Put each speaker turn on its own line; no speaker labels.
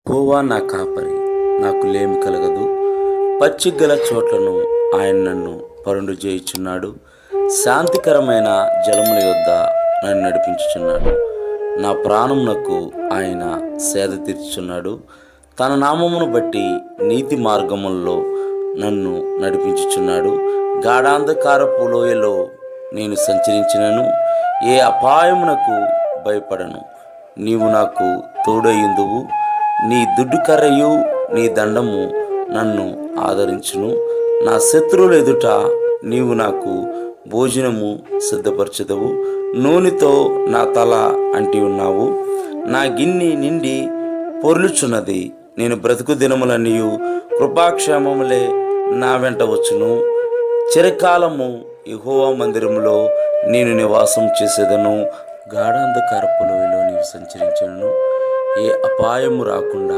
యెహోవా నా కాపరి, నాకు లేమి కలగదు. పచ్చిగల చోట్లను ఆయన నన్ను పరుండు చేయుచున్నాడు. శాంతికరమైన జలముల యొద్ద నన్ను నడిపించుచున్నాడు. నా ప్రాణమునకు ఆయన సేద తీర్చుచున్నాడు. తన నామమును బట్టి నీతి మార్గముల్లో నన్ను నడిపించుచున్నాడు. గాఢాంధకారపు లోయలో నేను సంచరించినను ఏ అపాయమునకు భయపడను. నీవు నాకు తోడయుందువు. నీ దుడ్డు కర్రయు నీ దండము నన్ను ఆదరించును. నా శత్రువుల ఎదుట నీవు నాకు భోజనము సిద్ధపరచదవు. నూనెతో నా తల అంటి ఉన్నావు. నా గిన్నె నిండి పొర్లుచున్నది. నేను బ్రతుకు దినములన్నీయు కృపాక్షేమములే నా వెంట వచ్చును. చిరకాలము యెహోవా మందిరములో నేను నివాసం చేసేదను. గాఢాంధకారపు లోయలో నీవు సంచరించును. ఏ అపాయము రాకుండా